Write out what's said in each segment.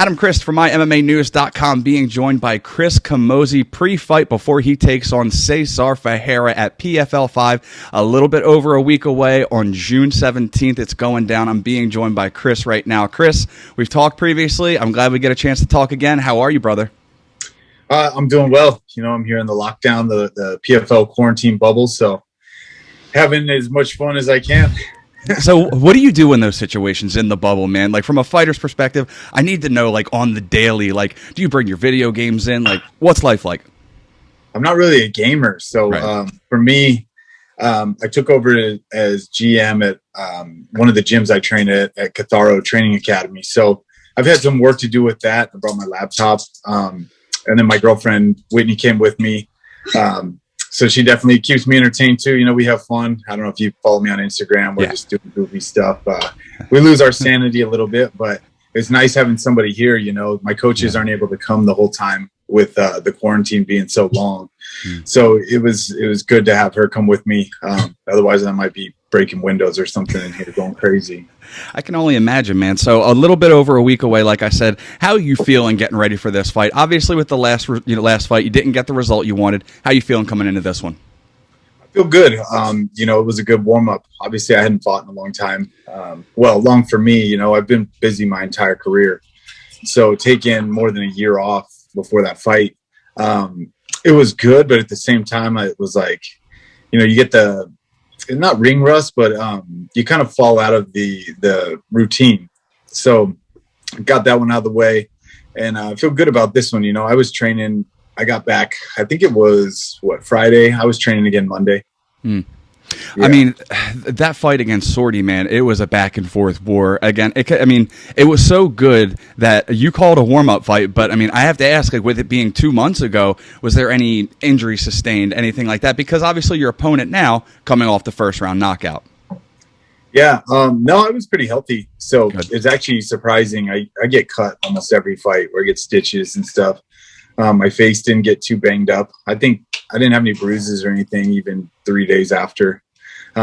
Adam Christ from MyMMAnews.com being joined by Chris Camozzi pre-fight before he takes on Cezar Ferreira at PFL 5 a little bit over a week away on June 17th. It's going down. I'm being joined by Chris right now. Chris, we've talked previously. I'm glad we get a chance to talk again. How are you, brother? I'm doing well. You know, I'm here in the lockdown, the PFL quarantine bubble, so having as much fun as I can. So what do you do in those situations in the bubble, man? Like, from a fighter's perspective, I need to know, like, on the daily, like, do you bring your video games in? Like, what's life like? I'm not really a gamer. So for me, I took over as GM at one of the gyms I train at Catharo Training Academy. So I've had some work to do with that. I brought my laptop. And then my girlfriend, Whitney, came with me. So she definitely keeps me entertained too. You know, we have fun. I don't know if you follow me on Instagram. We're just doing goofy stuff. We lose our sanity a little bit, but it's nice having somebody here. You know, my coaches aren't able to come the whole time with the quarantine being so long. So it was good to have her come with me. Otherwise I might be breaking windows or something in here going crazy. I can only imagine, man. So a little bit over a week away, like I said. How are you feeling getting ready for this fight? Obviously, with the last fight, you didn't get the result you wanted. How are you feeling coming into this one? I feel good. You know, it was a good warm-up. Obviously, I hadn't fought in a long time. Long for me. You know, I've been busy my entire career. So taking more than a year off before that fight, it was good. But at the same time, it was like, you know, you get the not ring rust, but you kind of fall out of the routine. So got that one out of the way, and I feel good about this one. You know, I was training. I got back, I think it was Friday. I was training again Monday. I mean, that fight against Sordi, man, it was a back and forth war. Again, it was so good that you called a warm-up fight, but I mean, I have to ask, like, with it being 2 months ago, was there any injury sustained, anything like that? Because obviously your opponent now coming off the first round knockout. Yeah, no, I was pretty healthy. So it's actually surprising. I get cut almost every fight where I get stitches and stuff. My face didn't get too banged up. I think I didn't have any bruises or anything even 3 days after. So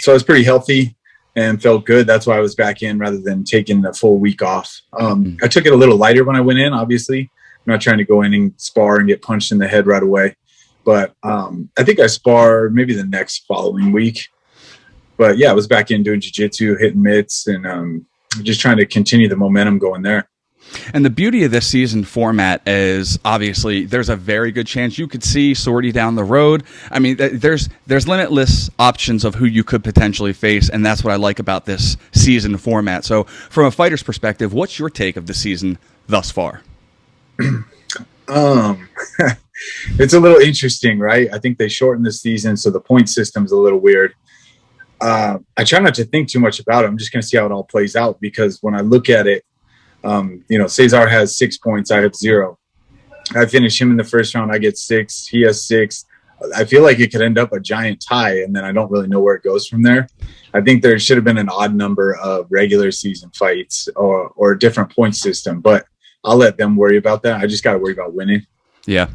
I was pretty healthy and felt good. That's why I was back in rather than taking a full week off. I took it a little lighter when I went in, obviously. I'm not trying to go in and spar and get punched in the head right away. But I think I spar maybe the next following week. But yeah, I was back in doing jiu-jitsu, hitting mitts, and just trying to continue the momentum going there. And the beauty of this season format is, obviously, there's a very good chance you could see Sordi down the road. I mean, there's limitless options of who you could potentially face, and that's what I like about this season format. So from a fighter's perspective, what's your take of the season thus far? It's a little interesting, right? I think they shortened the season, so the point system's a little weird. I try not to think too much about it. I'm just going to see how it all plays out, because when I look at it, you know, Cezar has 6 points. I have 0. I finish him in the first round. I get 6. He has 6. I feel like it could end up a giant tie, and then I don't really know where it goes from there. I think there should have been an odd number of regular season fights or a different point system, but I'll let them worry about that. I just got to worry about winning. Yeah.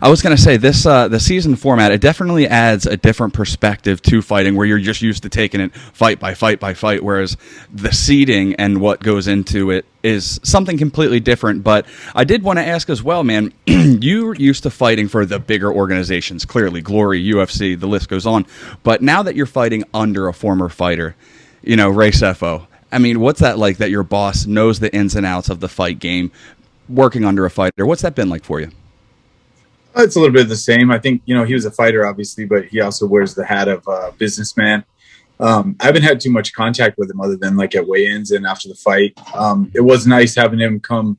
I was going to say, this the season format, it definitely adds a different perspective to fighting, where you're just used to taking it fight by fight by fight, whereas the seeding and what goes into it is something completely different. But I did want to ask as well, man, you're used to fighting for the bigger organizations, clearly, Glory, UFC, the list goes on. But now that you're fighting under a former fighter, you know, Ray Sefo, I mean, what's that like, that your boss knows the ins and outs of the fight game, working under a fighter? What's that been like for you? It's a little bit of the same. I think, you know, he was a fighter, obviously, but he also wears the hat of a businessman. I haven't had too much contact with him other than like at weigh-ins and after the fight. It was nice having him come,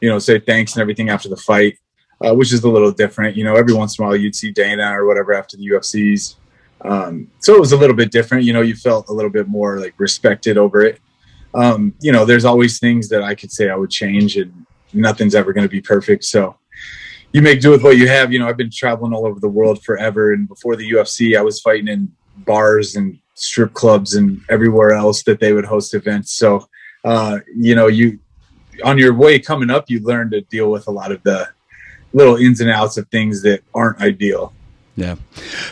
you know, say thanks and everything after the fight, which is a little different. You know, every once in a while you'd see Dana or whatever after the UFCs. So it was a little bit different. You know, you felt a little bit more like respected over it. You know, there's always things that I could say I would change, and nothing's ever going to be perfect. So you make do with what you have. You know, I've been traveling all over the world forever. And before the UFC, I was fighting in bars and strip clubs and everywhere else that they would host events. So, you know, you, on your way coming up, you learn to deal with a lot of the little ins and outs of things that aren't ideal. Yeah.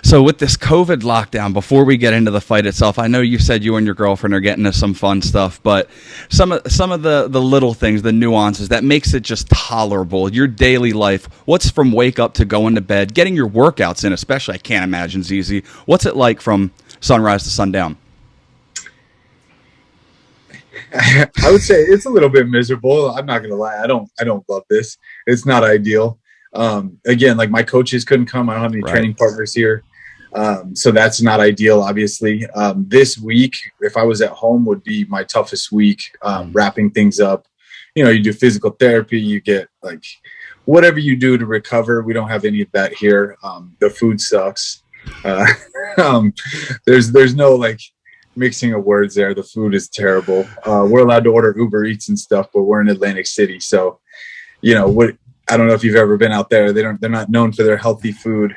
So with this COVID lockdown, before we get into the fight itself, I know you said you and your girlfriend are getting to some fun stuff, but some of the little things, the nuances that makes it just tolerable, your daily life, what's from wake up to going to bed, getting your workouts in, especially, I can't imagine is easy. What's it like from sunrise to sundown? I would say it's a little bit miserable. I'm not gonna lie. I don't love this. It's not ideal. Again, like my coaches couldn't come. I don't have any training partners here. So that's not ideal, obviously. This week, if I was at home, would be my toughest week, wrapping things up. You know, you do physical therapy, you get like whatever you do to recover. We don't have any of that here. The food sucks. There's no like mixing of words there. The food is terrible. We're allowed to order Uber Eats and stuff, but we're in Atlantic City. So, you know, I don't know if you've ever been out there. They're not known for their healthy food.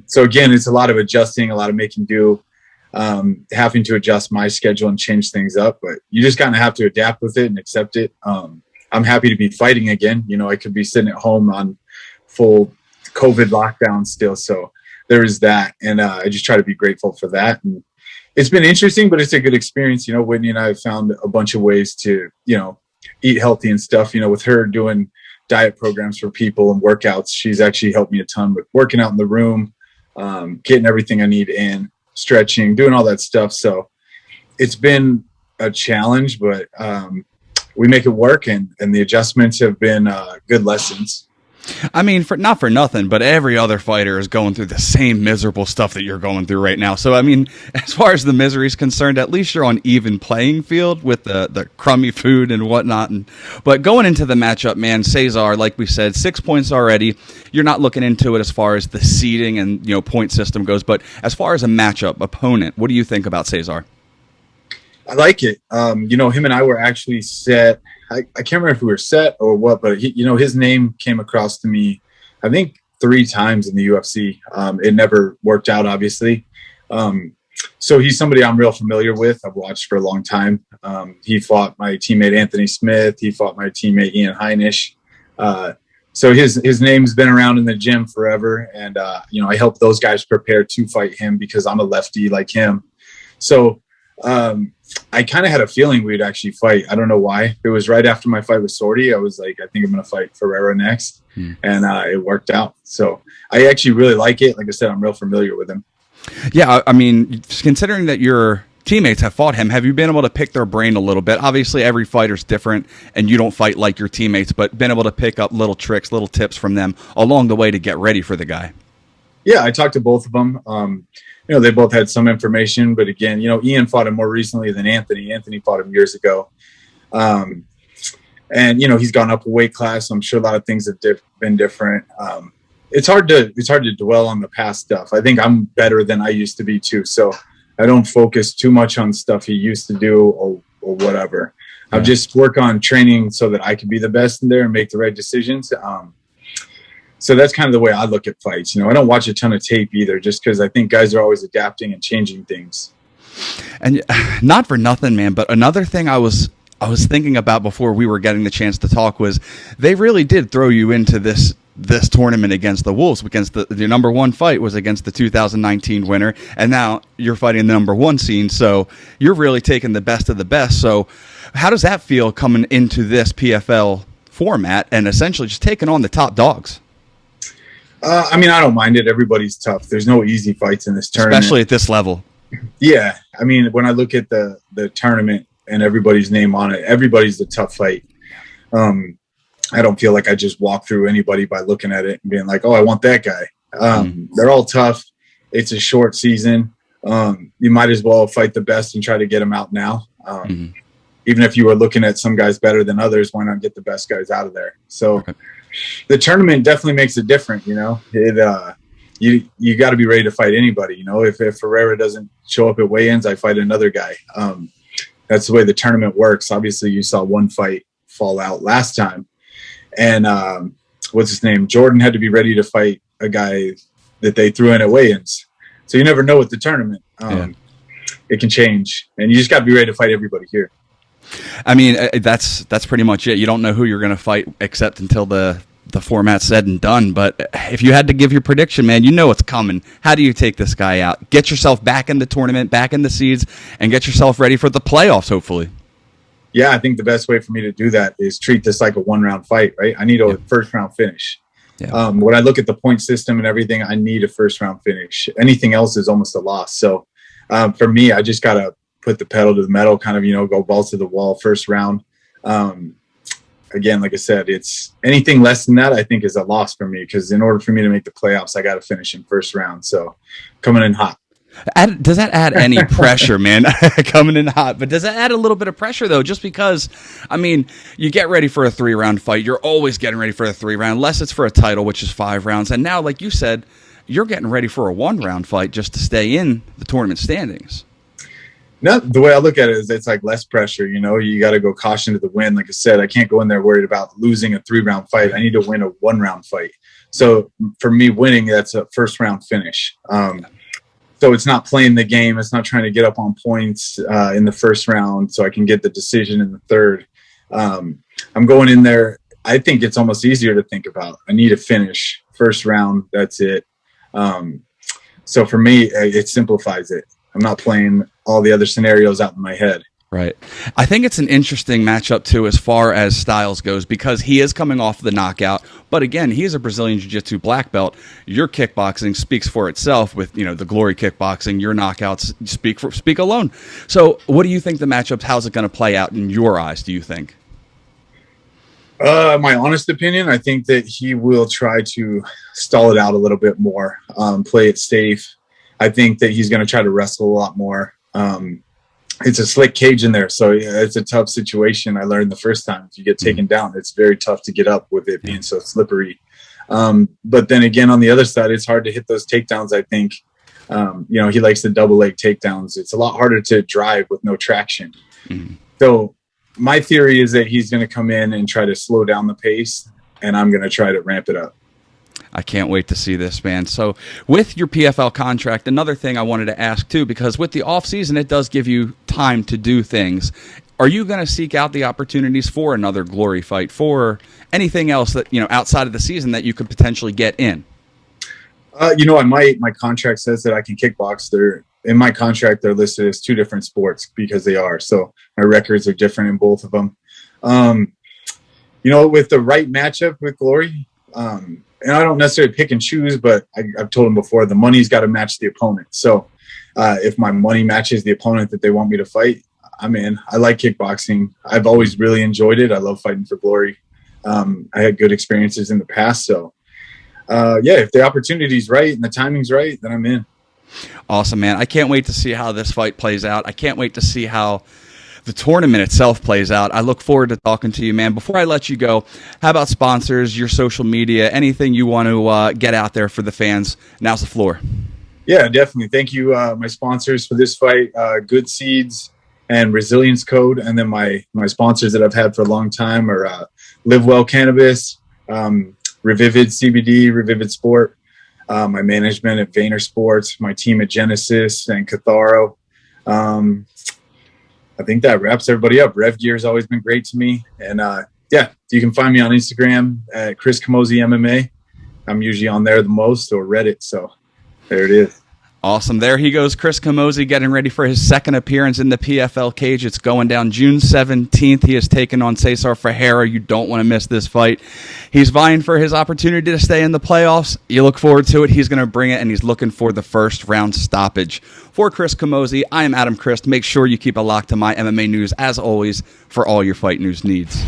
So again, it's a lot of adjusting, a lot of making do, having to adjust my schedule and change things up, but you just kind of have to adapt with it and accept it. I'm happy to be fighting again. You know, I could be sitting at home on full COVID lockdown still. So there is that. And I just try to be grateful for that. And it's been interesting, but it's a good experience. You know, Whitney and I have found a bunch of ways to, you know, eat healthy and stuff, you know, with her doing diet programs for people and workouts. She's actually helped me a ton with working out in the room, getting everything I need in, stretching, doing all that stuff. So it's been a challenge, but we make it work, and the adjustments have been good lessons. I mean, not for nothing, but every other fighter is going through the same miserable stuff that you're going through right now. So, I mean, as far as the misery is concerned, at least you're on even playing field with the crummy food and whatnot. But going into the matchup, man, Cezar, like we said, 6 points already. You're not looking into it as far as the seeding and, you know, point system goes. But as far as a matchup opponent, what do you think about Cezar? I like it. You know, him and I were actually set. I can't remember if we were set or what, but you know, his name came across to me, I think 3 times in the UFC. It never worked out, obviously. So he's somebody I'm real familiar with. I've watched for a long time. He fought my teammate Anthony Smith. He fought my teammate Ian Heinisch. So his name's been around in the gym forever. And, you know, I help those guys prepare to fight him because I'm a lefty like him. So I kind of had a feeling we'd actually fight. I don't know why. It was right after my fight with Sordi. I was like, I think I'm going to fight Ferreira next. And it worked out. So I actually really like it. Like I said, I'm real familiar with him. Yeah, I mean, considering that your teammates have fought him, have you been able to pick their brain a little bit? Obviously, every fighter's different, and you don't fight like your teammates, but been able to pick up little tricks, little tips from them along the way to get ready for the guy. Yeah, I talked to both of them. You know, they both had some information, but again, you know, Ian fought him more recently than Anthony. Anthony fought him years ago. And, you know, he's gone up a weight class. So I'm sure a lot of things have been different. It's hard to dwell on the past stuff. I think I'm better than I used to be too. So I don't focus too much on stuff he used to do or whatever. I just work on training so that I can be the best in there and make the right decisions. So that's kind of the way I look at fights. You know, I don't watch a ton of tape either, just because I think guys are always adapting and changing things. And not for nothing, man, but another thing I was thinking about before we were getting the chance to talk was they really did throw you into this tournament against the Wolves, against the number one fight was against the 2019 winner, and now you're fighting the number one scene, so you're really taking the best of the best. So how does that feel coming into this PFL format and essentially just taking on the top dogs? I mean, I don't mind it. Everybody's tough. There's no easy fights in this tournament. Especially at this level. Yeah. I mean, when I look at the tournament and everybody's name on it, everybody's a tough fight. I don't feel like I just walk through anybody by looking at it and being like, oh, I want that guy. They're all tough. It's a short season. You might as well fight the best and try to get them out now. Even if you were looking at some guys better than others, why not get the best guys out of there? So the tournament definitely makes it different. You know, you got to be ready to fight anybody. You know, if Ferreira doesn't show up at weigh-ins, I fight another guy. That's the way the tournament works. Obviously, you saw one fight fall out last time. And what's his name? Jordan had to be ready to fight a guy that they threw in at weigh-ins. So you never know with the tournament. It can change. And you just got to be ready to fight everybody here. I mean, that's pretty much it. You don't know who you're going to fight except until the the format's said and done. But if you had to give your prediction, man, you know it's coming. How do you take this guy out? Get yourself back in the tournament, back in the seeds, and get yourself ready for the playoffs, hopefully. Yeah, I think the best way for me to do that is treat this like a one-round fight, right? I need a first-round finish. Yeah. When I look at the point system and everything, I need a first-round finish. Anything else is almost a loss. So for me, I just got to put the pedal to the metal, kind of, go balls to the wall first round. Again, like I said, it's anything less than that, I think, is a loss for me, because in order for me to make the playoffs, I got to finish in first round. So coming in hot. Does that add any pressure, man? Coming in hot, but does that add a little bit of pressure though? Just because, I mean, you get ready for a 3-round fight. You're always getting ready for a 3-round, unless it's for a title, which is 5 rounds. And now, like you said, you're getting ready for a 1-round fight just to stay in the tournament standings. No, the way I look at it is it's like less pressure. You got to go caution to the wind. Like I said, I can't go in there worried about losing a 3-round fight. I need to win a 1-round fight. So for me, winning, that's a first-round finish. So it's not playing the game. It's not trying to get up on points in the first round so I can get the decision in the third. I'm going in there. I think it's almost easier to think about. I need a finish. First round, that's it. So for me, it simplifies it. I'm not playing all the other scenarios out in my head. Right. I think it's an interesting matchup, too, as far as styles goes, because he is coming off the knockout. But again, he is a Brazilian Jiu-Jitsu black belt. Your kickboxing speaks for itself with, the Glory kickboxing. Your knockouts speak alone. So what do you think the matchup, how's it going to play out in your eyes, do you think? My honest opinion, I think that he will try to stall it out a little bit more, play it safe. I think that he's going to try to wrestle a lot more. It's a slick cage in there, so it's a tough situation. I learned the first time, if you get taken down, it's very tough to get up with it being so slippery. But then again, on the other side, it's hard to hit those takedowns, I think. He likes the double leg takedowns. It's a lot harder to drive with no traction. Mm-hmm. So my theory is that he's going to come in and try to slow down the pace, and I'm going to try to ramp it up. I can't wait to see this, man. So with your PFL contract, another thing I wanted to ask too, because with the off season, it does give you time to do things. Are you going to seek out the opportunities for another Glory fight, for anything else that, outside of the season that you could potentially get in? I might. My contract says that I can kickbox. In my contract, they're listed as 2 different sports because they are. So my records are different in both of them. With the right matchup with Glory, and I don't necessarily pick and choose, but I've told them before, the money's got to match the opponent. So if my money matches the opponent that they want me to fight, I'm in. I like kickboxing. I've always really enjoyed it. I love fighting for Glory. I had good experiences in the past. So, if the opportunity's right and the timing's right, then I'm in. Awesome, man. I can't wait to see how this fight plays out. I can't wait to see how the tournament itself plays out. I look forward to talking to you, man. Before I let you go, how about sponsors, your social media, anything you want to get out there for the fans? Now's the floor. Yeah, definitely. Thank you, my sponsors for this fight, Good Seeds and Resilience Code. And then my sponsors that I've had for a long time are Live Well Cannabis, Revivid CBD, Revivid Sport, my management at Vayner Sports, my team at Genesis and Catharo. I think that wraps everybody up. Rev Gear has always been great to me. And you can find me on Instagram at Chris Camozzi MMA. I'm usually on there the most, or Reddit. So there it is. Awesome. There he goes, Chris Camozzi, getting ready for his second appearance in the PFL cage. It's going down June 17th. He is taking on Cezar Ferreira. You don't want to miss this fight. He's vying for his opportunity to stay in the playoffs. You look forward to it. He's going to bring it, and he's looking for the first round stoppage. For Chris Camozzi, I am Adam Christ. Make sure you keep a lock to my MMA news, as always, for all your fight news needs.